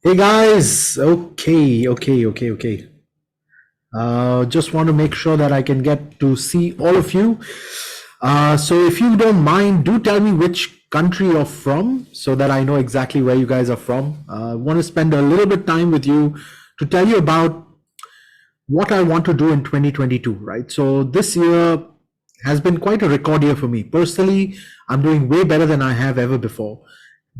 Hey guys, okay. Just want to make sure that I can get to see all of you. So if you don't mind, do tell me which country you're from so that I know exactly where you guys are from. I want to spend a little bit time with you to tell you about what I want to do in 2022, right? So this year has been quite a record year for me. Personally, I'm doing way better than I have ever before.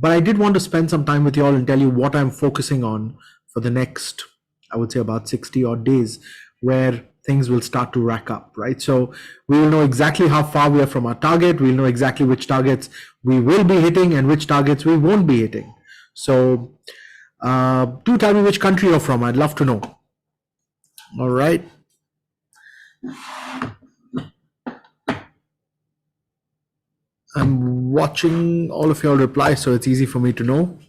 But I did want to spend some time with you all and tell you what I'm focusing on for the next, I would say about 60 odd days, where things will start to rack up, right? So we will know exactly how far we are from our target. We'll know exactly which targets we will be hitting and which targets we won't be hitting. So do tell me which country you're from. I'd love to know. All right. I'm watching all of your replies, so it's easy for me to know.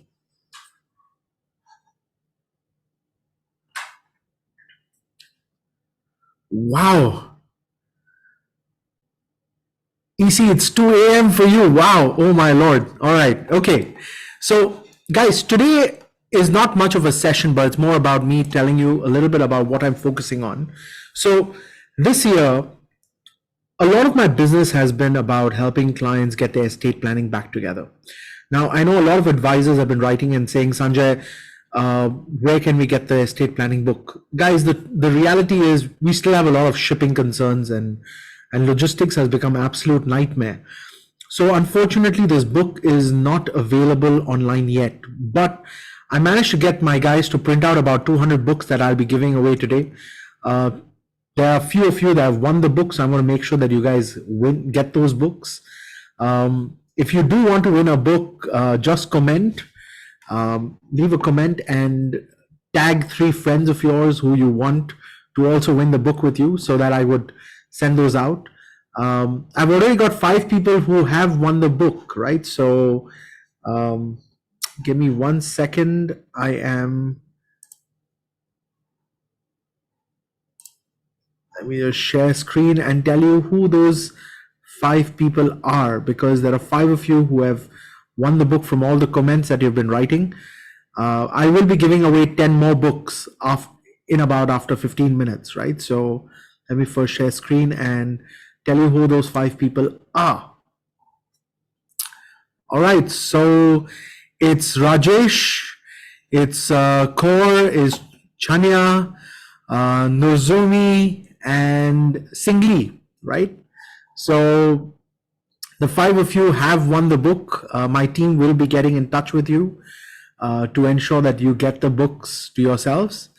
Wow. EC, it's 2 a.m. for you. Wow. Oh my Lord. All right. Okay. So guys, today is not much of a session, but it's more about me telling you a little bit about what I'm focusing on. So this year, a lot of my business has been about helping clients get their estate planning back together. Now, I know a lot of advisors have been writing and saying, Sanjay, where can we get the estate planning book? Guys, the reality is we still have a lot of shipping concerns and logistics has become absolute nightmare. So unfortunately, this book is not available online yet, but I managed to get my guys to print out about 200 books that I'll be giving away today. There are a few of you that have won the books. I want to make sure that you guys get those books. If you do want to win a book, just comment, leave a comment and tag 3 friends of yours who you want to also win the book with you so that I would send those out. I've already got 5 people who have won the book, right? So give me 1 second. Let me just share screen and tell you who those 5 people are, because there are 5 of you who have won the book from all the comments that you've been writing. I will be giving away 10 more books after 15 minutes, right? So let me first share screen and tell you who those 5 people are. All right, so it's Rajesh, it's Kaur, is Chania, Nozumi, and Singli, right? So the 5 of you have won the book. My team will be getting in touch with you to ensure that you get the books to yourselves.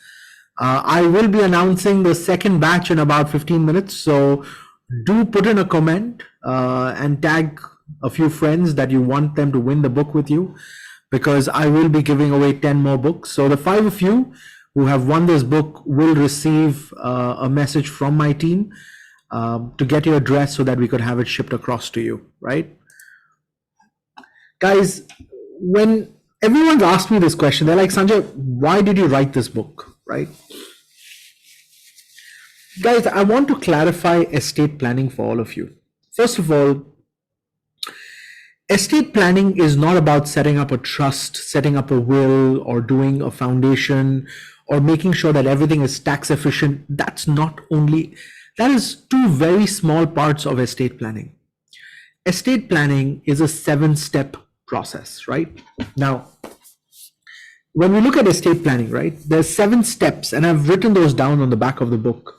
I will be announcing the second batch in about 15 minutes. So do put in a comment and tag a few friends that you want them to win the book with you, because I will be giving away 10 more books. So the 5 of you who have won this book will receive a message from my team to get your address so that we could have it shipped across to you, right? Guys, when everyone's asked me this question, they're like, Sanjay, why did you write this book, right? Guys, I want to clarify estate planning for all of you. First of all, estate planning is not about setting up a trust, setting up a will, or doing a foundation, or making sure that everything is tax efficient. That is 2 very small parts of estate planning. estate planning is a 7-step process, right? Now, when we look at estate planning, right, there's 7 steps, and I've written those down on the back of the book.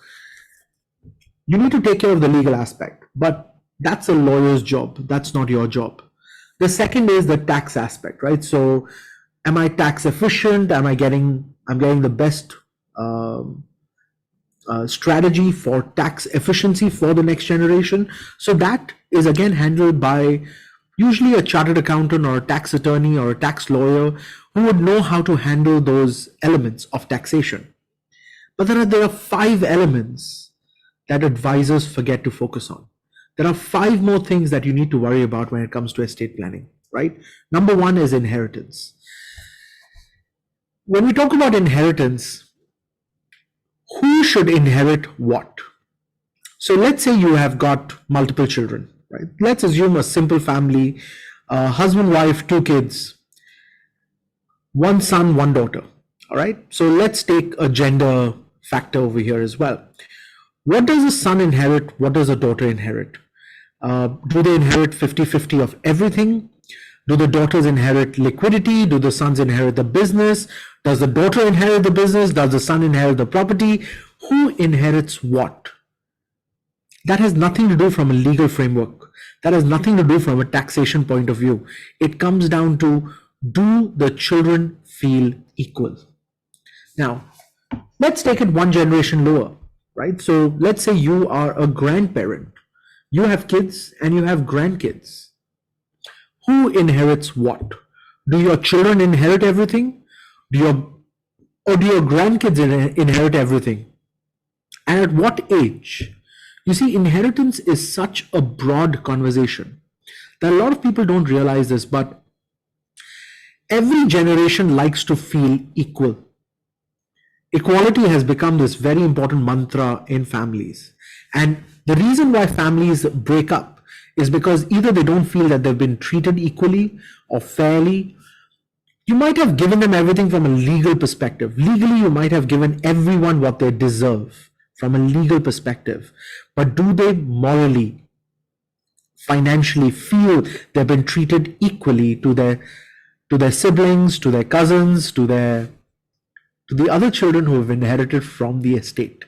You need to take care of the legal aspect, but that's a lawyer's job. That's not your job. The second is the tax aspect, right? So, am I tax efficient? I'm getting the best strategy for tax efficiency for the next generation. So that is again handled by usually a chartered accountant or a tax attorney or a tax lawyer who would know how to handle those elements of taxation. But there are 5 elements that advisors forget to focus on. There are 5 more things that you need to worry about when it comes to estate planning, right? Number 1 is inheritance. When we talk about inheritance, who should inherit what? So let's say you have got multiple children, right? Let's assume a simple family, husband, wife, 2 kids, 1 son, 1 daughter. All right. So let's take a gender factor over here as well. What does a son inherit? What does a daughter inherit? Do they inherit 50-50 of everything? Do the daughters inherit liquidity? Do the sons inherit the business? Does the daughter inherit the business? Does the son inherit the property? Who inherits what? That has nothing to do from a legal framework. That has nothing to do from a taxation point of view. It comes down to, do the children feel equal? Now, let's take it 1 generation lower, right? So let's say you are a grandparent. You have kids and you have grandkids. Who inherits what? Do your children inherit everything? Do your grandkids inherit everything? And at what age? You see, inheritance is such a broad conversation that a lot of people don't realize this, but every generation likes to feel equal. Equality has become this very important mantra in families. And the reason why families break up is because either they don't feel that they've been treated equally or fairly. You might have given them everything from a legal perspective. Legally, you might have given everyone what they deserve from a legal perspective. But do they morally, financially feel they've been treated equally to their siblings, to their cousins, to the other children who have inherited from the estate,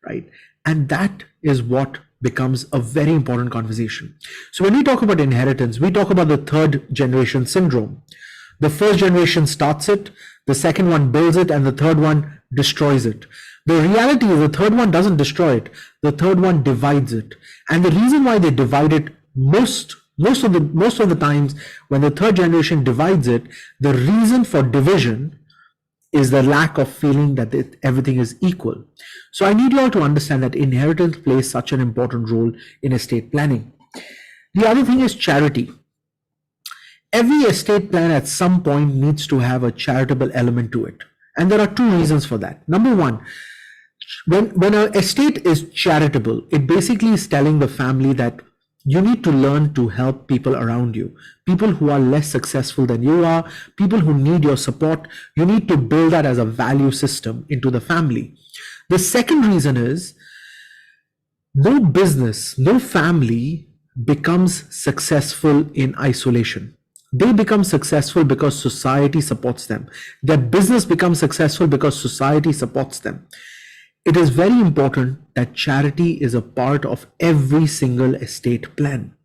right? And that is what becomes a very important conversation. So when we talk about inheritance, we talk about the 3rd generation syndrome. The 1st generation starts it, the 2nd one builds it, and the 3rd one destroys it. The reality is the 3rd one doesn't destroy it, the 3rd one divides it. And the reason why they divide it most of the times when the 3rd generation divides it, the reason for division is the lack of feeling that everything is equal. So I need you all to understand that inheritance plays such an important role in estate planning. The other thing is charity. Every estate plan at some point needs to have a charitable element to it. And there are 2 reasons for that. Number 1, when an estate is charitable, it basically is telling the family that you need to learn to help people around you, people who are less successful than you are, people who need your support. You need to build that as a value system into the family. The second reason is no business, no family becomes successful in isolation. They become successful because society supports them. Their business becomes successful because society supports them. It is very important that charity is a part of every single estate plan.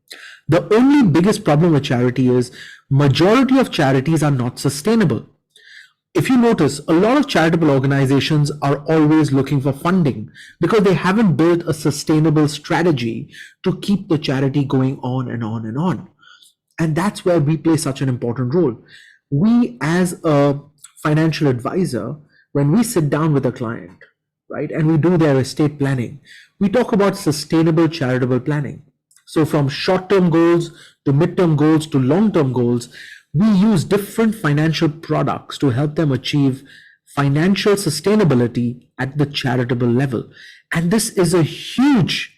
The only biggest problem with charity is majority of charities are not sustainable. If you notice, a lot of charitable organizations are always looking for funding because they haven't built a sustainable strategy to keep the charity going on and on and on. And that's where we play such an important role. We, as a financial advisor, when we sit down with a client, right, and we do their estate planning, we talk about sustainable charitable planning. So from short-term goals to mid-term goals to long-term goals, we use different financial products to help them achieve financial sustainability at the charitable level. And this is a huge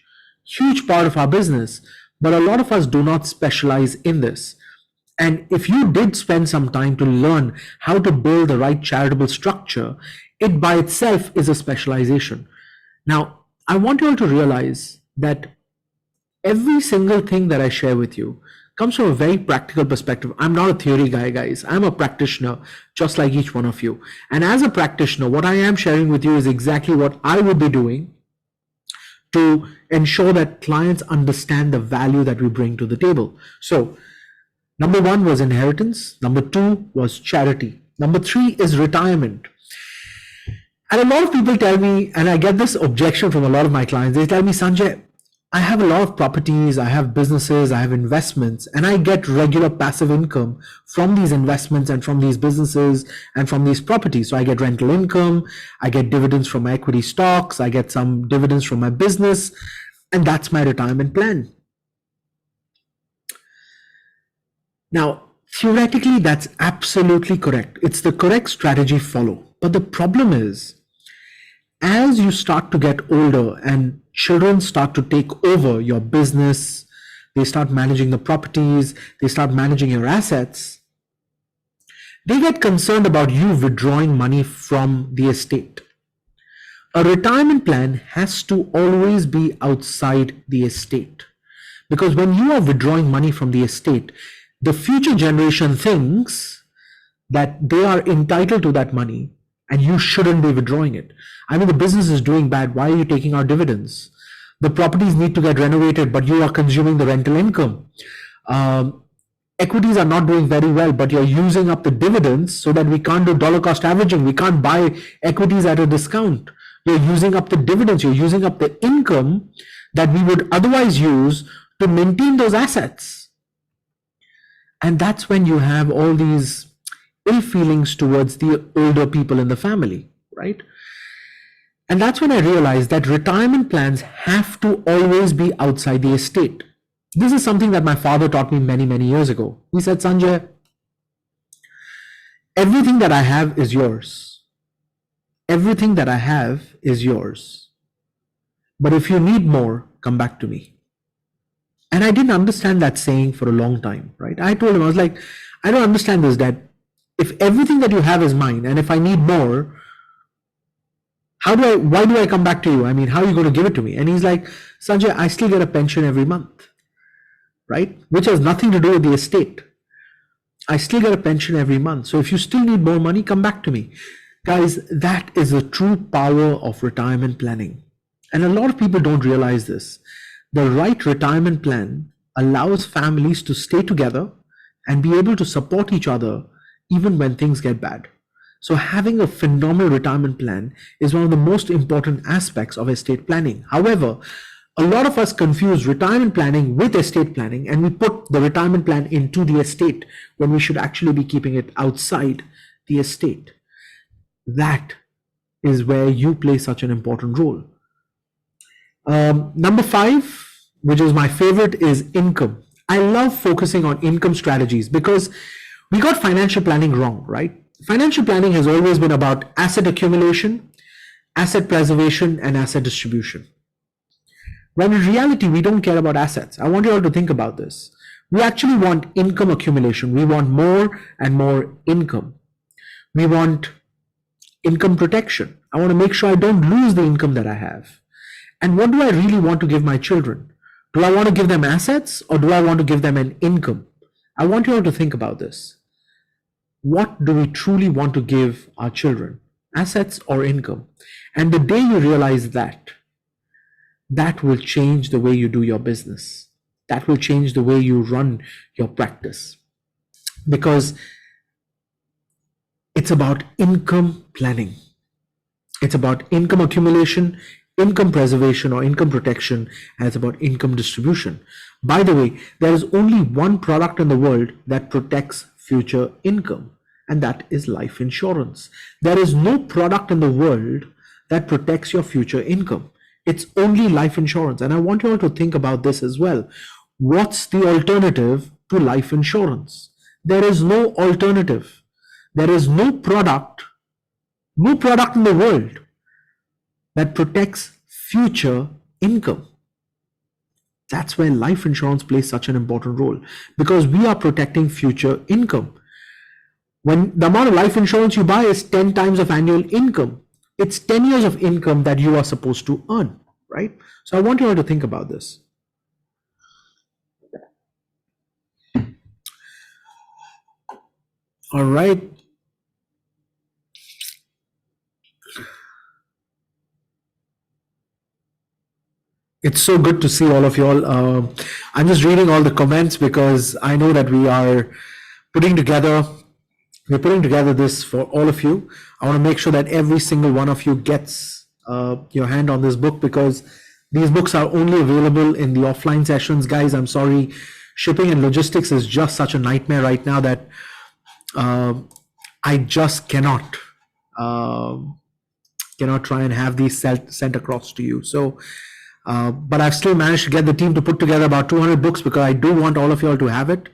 part of our business, but a lot of us do not specialize in this. And if you did spend some time to learn how to build the right charitable structure, it by itself is a specialization. Now, I want you all to realize that every single thing that I share with you comes from a very practical perspective. I'm not a theory guy, guys. I'm a practitioner, just like each one of you. And as a practitioner, what I am sharing with you is exactly what I would be doing to ensure that clients understand the value that we bring to the table. So, number one was inheritance. Number two was charity. Number three is retirement. And a lot of people tell me, and I get this objection from a lot of my clients, they tell me, Sanjay, I have a lot of properties, I have businesses, I have investments, and I get regular passive income from these investments and from these businesses and from these properties. So I get rental income, I get dividends from my equity stocks, I get some dividends from my business, and that's my retirement plan. Now, theoretically, that's absolutely correct. It's the correct strategy to follow. But the problem is, as you start to get older and children start to take over your business, they start managing the properties, they start managing your assets, they get concerned about you withdrawing money from the estate. A retirement plan has to always be outside the estate, because when you are withdrawing money from the estate, the future generation thinks that they are entitled to that money and you shouldn't be withdrawing it. I mean, the business is doing bad. Why are you taking our dividends? The properties need to get renovated, but you are consuming the rental income. Equities are not doing very well, but you're using up the dividends so that we can't do dollar cost averaging. We can't buy equities at a discount. You're using up the dividends. You're using up the income that we would otherwise use to maintain those assets. And that's when you have all these ill feelings towards the older people in the family, right? And that's when I realized that retirement plans have to always be outside the estate. This is something that my father taught me many, many years ago. He said, Sanjay, everything that I have is yours. Everything that I have is yours. But if you need more, come back to me. And I didn't understand that saying for a long time, right? I told him, I was like, I don't understand this, Dad. If everything that you have is mine, and if I need more, why do I come back to you? I mean, how are you going to give it to me? And he's like, Sanjay, I still get a pension every month, right? Which has nothing to do with the estate. I still get a pension every month. So if you still need more money, come back to me. Guys, that is the true power of retirement planning. And a lot of people don't realize this. The right retirement plan allows families to stay together and be able to support each other even when things get bad. So having a phenomenal retirement plan is one of the most important aspects of estate planning. However, a lot of us confuse retirement planning with estate planning, and we put the retirement plan into the estate when we should actually be keeping it outside the estate. That is where you play such an important role. Number 5, which is my favorite, is income. I love focusing on income strategies because we got financial planning wrong, right? Financial planning has always been about asset accumulation, asset preservation, and asset distribution. When in reality, we don't care about assets. I want you all to think about this. We actually want income accumulation. We want more and more income. We want income protection. I want to make sure I don't lose the income that I have. And what do I really want to give my children? Do I want to give them assets, or do I want to give them an income? I want you all to think about this. What do we truly want to give our children? Assets or income? And the day you realize that, that will change the way you do your business. That will change the way you run your practice. Because it's about income planning. It's about income accumulation, income preservation or income protection, and it's about income distribution. By the way, there is only one product in the world that protects future income, and that is life insurance. There is no product in the world that protects your future income. It's only life insurance. And I want you all to think about this as well. What's the alternative to life insurance? There is no alternative. There is no product in the world that protects future income. That's where life insurance plays such an important role, because we are protecting future income. When the amount of life insurance you buy is 10 times of annual income, it's 10 years of income that you are supposed to earn, right? So I want you all to think about this. All right. It's so good to see all of you all. I'm just reading all the comments because I know that putting together, we're putting together this for all of you. I want to make sure that every single one of you gets your hand on this book, because these books are only available in the offline sessions. Guys, I'm sorry. Shipping and logistics is just such a nightmare right now that I just cannot try and have these sent across to you. So, but I've still managed to get the team to put together about 200 books because I do want all of you all to have it.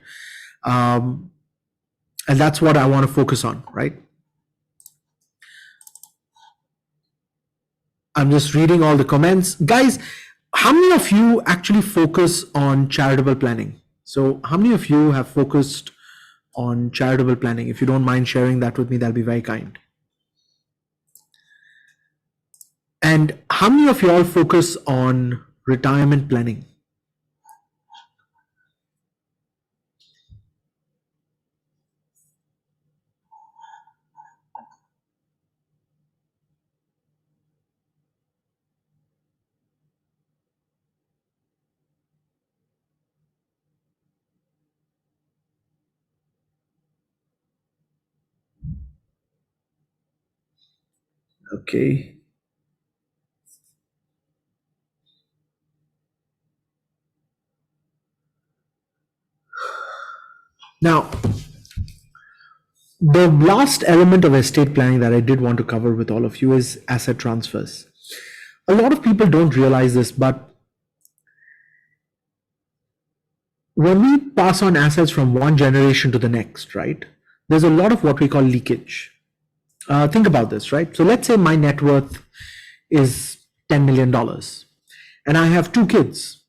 And that's what I want to focus on, right? I'm just reading all the comments. Guys, how many of you actually focus on charitable planning? So how many of you have focused on charitable planning? If you don't mind sharing that with me, that'll be very kind. And how many of you all focus on retirement planning? Okay. Now, the last element of estate planning that I did want to cover with all of you is asset transfers. A lot of people don't realize this, but when we pass on assets from one generation to the next, right, there's a lot of what we call leakage. Think about this, right? So let's say my net worth is $10 million and I have two kids.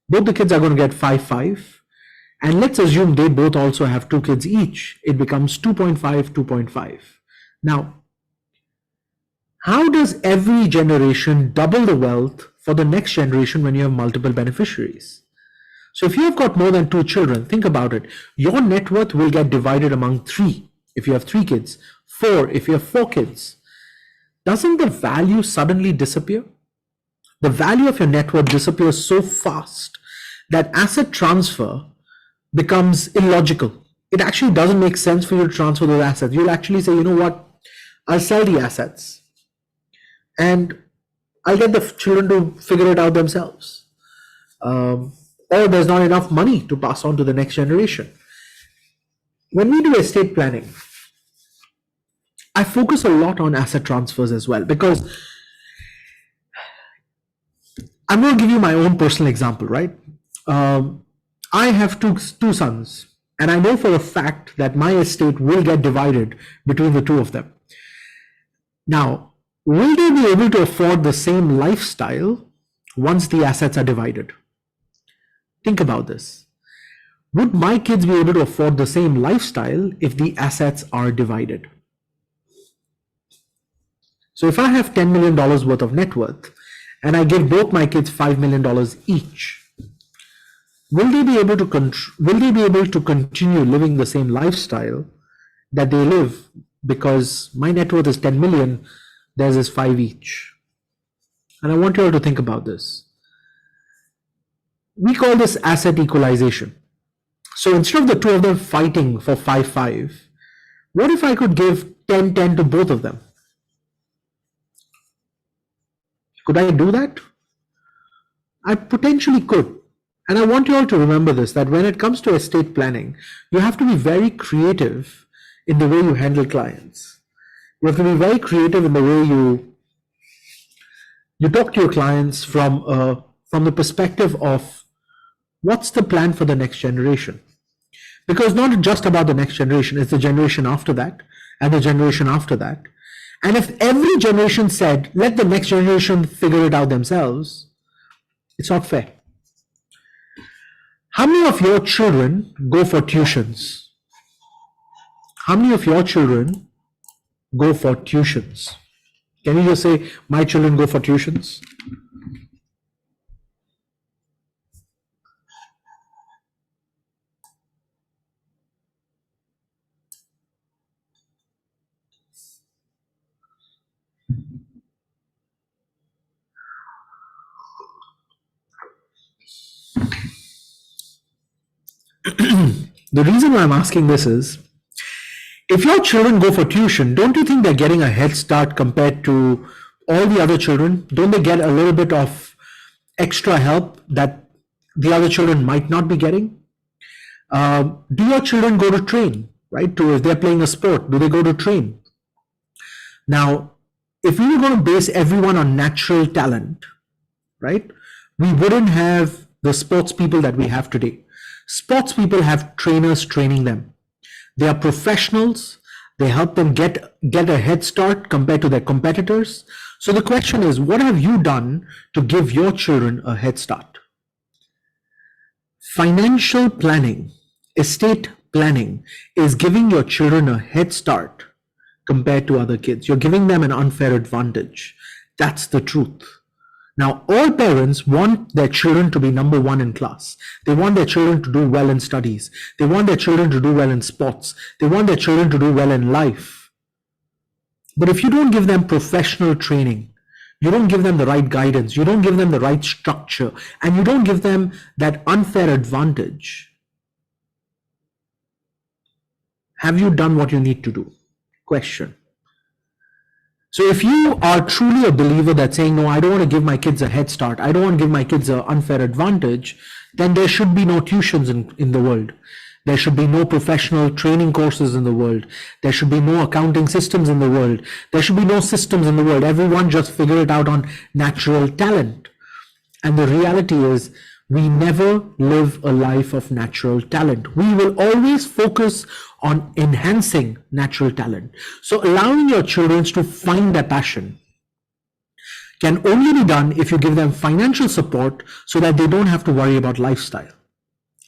Both the kids are going to get 5. And let's assume they both also have two kids each. It becomes 2.5, 2.5. Now, how does every generation double the wealth for the next generation when you have multiple beneficiaries? So if you've got more than two children, think about it. Your net worth will get divided among 3 if you have 3 kids, 4 if you have 4 kids. Doesn't the value suddenly disappear? The value of your net worth disappears so fast that asset transfer becomes illogical. It actually doesn't make sense for you to transfer those assets. You'll actually say, you know what, I'll sell the assets and I'll get the children to figure it out themselves. Or there's not enough money to pass on to the next generation. When we do estate planning, I focus a lot on asset transfers as well, because I'm going to give you my own personal example, right? I have two sons, and I know for a fact that my estate will get divided between the two of them. Now, will they be able to afford the same lifestyle once the assets are divided? Think about this. Would my kids be able to afford the same lifestyle if the assets are divided? So if I have $10 million worth of net worth and I give both my kids $5 million each, will they be able to continue living the same lifestyle that they live? Because my net worth is 10 million, theirs is 5 each. And I want you all to think about this. We call this asset equalization. So instead of the two of them fighting for 5-5, what if I could give 10-10 to both of them? Could I do that? I potentially could. And I want you all to remember this, that when it comes to estate planning, you have to be very creative in the way you handle clients. You have to be very creative in the way you talk to your clients from the perspective of what's the plan for the next generation. Because not just about the next generation, it's the generation after that and the generation after that. And if every generation said, let the next generation figure it out themselves, it's not fair. How many of your children go for tuitions? How many of your children go for tuitions? Can you just say, my children go for tuitions? The reason why I'm asking this is, if your children go for tuition, don't you think they're getting a head start compared to all the other children? Don't they get a little bit of extra help that the other children might not be getting? Do your children go to train, right? If they're playing a sport, do they go to train? Now, if we were going to base everyone on natural talent, right, we wouldn't have the sports people that we have today. Sports people have trainers training them. They are professionals. They help them get a head start compared to their competitors. So the question is, what have you done to give your children a head start? Financial planning, estate planning is giving your children a head start compared to other kids. You're giving them an unfair advantage. That's the truth. Now, all parents want their children to be number one in class. They want their children to do well in studies. They want their children to do well in sports. They want their children to do well in life. But if you don't give them professional training, you don't give them the right guidance, you don't give them the right structure, and you don't give them that unfair advantage, have you done what you need to do? Question. So if you are truly a believer that's saying, no, I don't want to give my kids a head start, I don't want to give my kids an unfair advantage, then there should be no tuitions in the world. There should be no professional training courses in the world. There should be no accounting systems in the world. There should be no systems in the world. Everyone just figure it out on natural talent. And the reality is, we never live a life of natural talent. We will always focus on enhancing natural talent. So allowing your children to find their passion can only be done if you give them financial support so that they don't have to worry about lifestyle.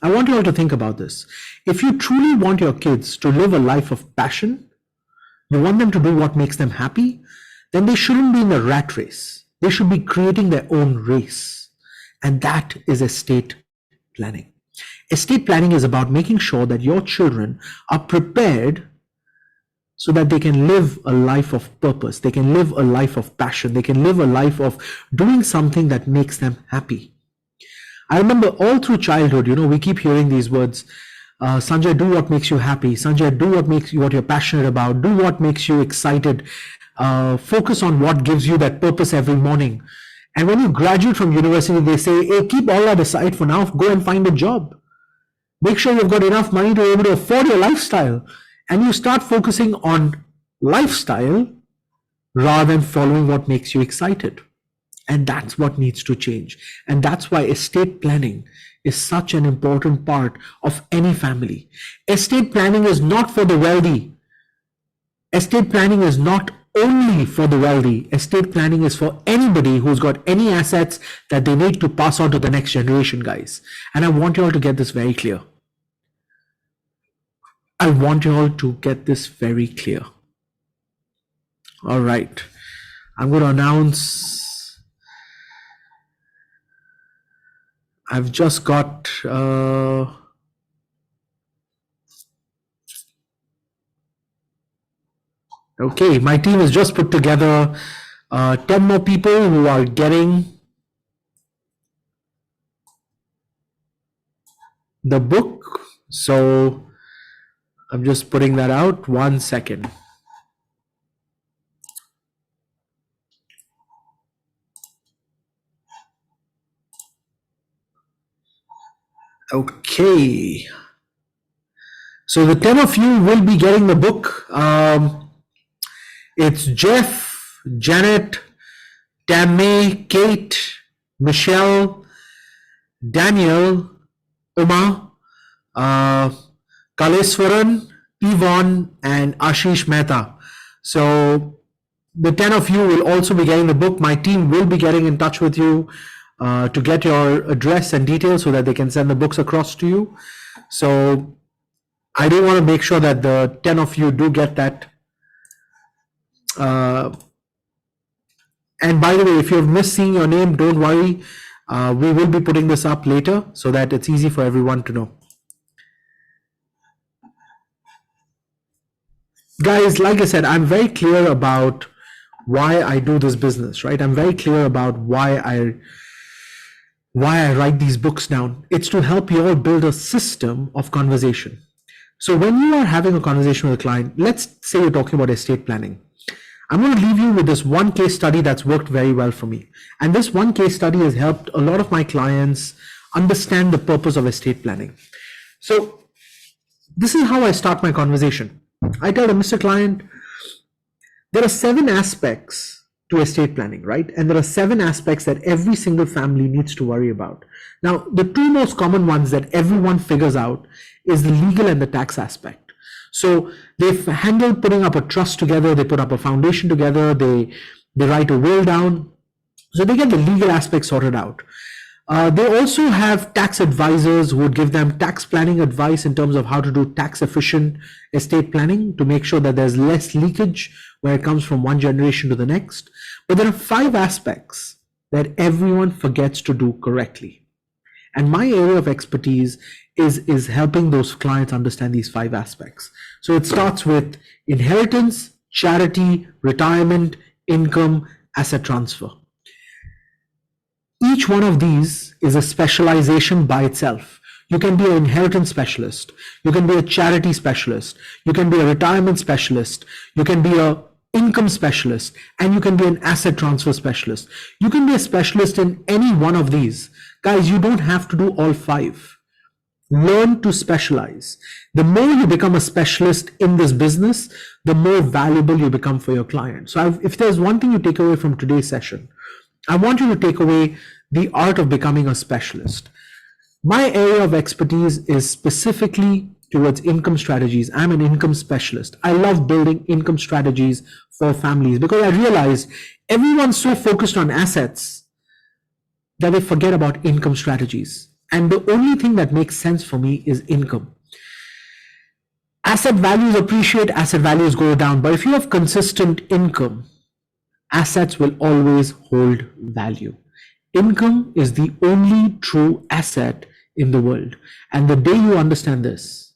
I want you all to think about this. If you truly want your kids to live a life of passion, you want them to do what makes them happy, then they shouldn't be in the rat race. They should be creating their own race. And that is estate planning. Estate planning is about making sure that your children are prepared so that they can live a life of purpose. They can live a life of passion. They can live a life of doing something that makes them happy. I remember all through childhood, we keep hearing these words, Sanjay, do what makes you happy. Sanjay, do what you're passionate about. Do what makes you excited. Focus on what gives you that purpose every morning. And when you graduate from university, they say, hey, keep all that aside for now, go and find a job. Make sure you've got enough money to be able to afford your lifestyle. And you start focusing on lifestyle rather than following what makes you excited. And that's what needs to change. And that's why estate planning is such an important part of any family. Estate planning is not for the wealthy. Estate planning is not only for the wealthy. Estate planning is for anybody who's got any assets that they need to pass on to the next generation, guys. And I want you all to get this very clear. I want you all to get this very clear. All right. I'm going to announce. I've just got okay, my team has just put together 10 more people who are getting the book. So I'm just putting that out. 1 second. Okay. So the 10 of you will be getting the book. It's Jeff, Janet, Tammy, Kate, Michelle, Daniel, Uma, Kaleswaran, Yvonne, and Ashish Mehta. So the 10 of you will also be getting the book. My team will be getting in touch with you to get your address and details so that they can send the books across to you. So I do want to make sure that the 10 of you do get that. And by the way, if you've missed seeing your name, don't worry. We will be putting this up later so that it's easy for everyone to know. Guys, like I said, I'm very clear about why I do this business, right? I'm very clear about why why I write these books down. It's to help you all build a system of conversation. So when you are having a conversation with a client, let's say you're talking about estate planning. I'm going to leave you with this one case study that's worked very well for me. And this one case study has helped a lot of my clients understand the purpose of estate planning. So this is how I start my conversation. I tell them, Mr. Client, there are 7 aspects to estate planning, right? And there are 7 aspects that every single family needs to worry about. Now, the 2 most common ones that everyone figures out is the legal and the tax aspect. So they've handled putting up a trust together, they put up a foundation together, they write a will down. So they get the legal aspect sorted out. They also have tax advisors who would give them tax planning advice in terms of how to do tax efficient estate planning to make sure that there's less leakage where it comes from one generation to the next. But there are 5 aspects that everyone forgets to do correctly. And my area of expertise is helping those clients understand these 5 aspects. So it starts with inheritance, charity, retirement, income, asset transfer. Each one of these is a specialization by itself. You can be an inheritance specialist. You can be a charity specialist. You can be a retirement specialist. You can be a income specialist, and you can be an asset transfer specialist. You can be a specialist in any one of these. Guys, you don't have to do all 5. Learn to specialize. The more you become a specialist in this business, the more valuable you become for your client. So if there's one thing you take away from today's session, I want you to take away the art of becoming a specialist. My area of expertise is specifically towards income strategies. I'm an income specialist. I love building income strategies for families because I realized everyone's so focused on assets that they forget about income strategies. And the only thing that makes sense for me is income. Asset values appreciate, asset values go down. But if you have consistent income, assets will always hold value. Income is the only true asset in the world. And the day you understand this,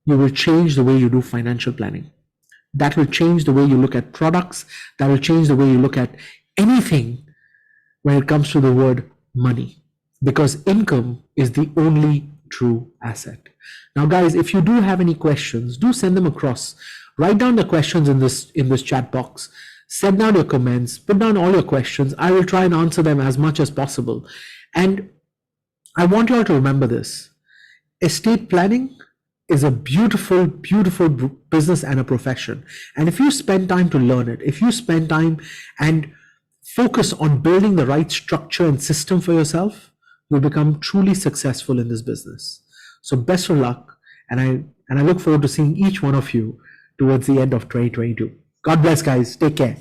you will change the way you do financial planning. That will change the way you look at products. That will change the way you look at anything when it comes to the word money. Because income is the only true asset. Now, guys, if you do have any questions, do send them across. Write down the questions in this chat box. Send down your comments, put down all your questions. I will try and answer them as much as possible. And I want you all to remember this. Estate planning is a beautiful, beautiful business and a profession. And if you spend time to learn it, if you spend time and focus on building the right structure and system for yourself, you'll become truly successful in this business. So best of luck. And I look forward to seeing each one of you towards the end of 2022. God bless, guys. Take care.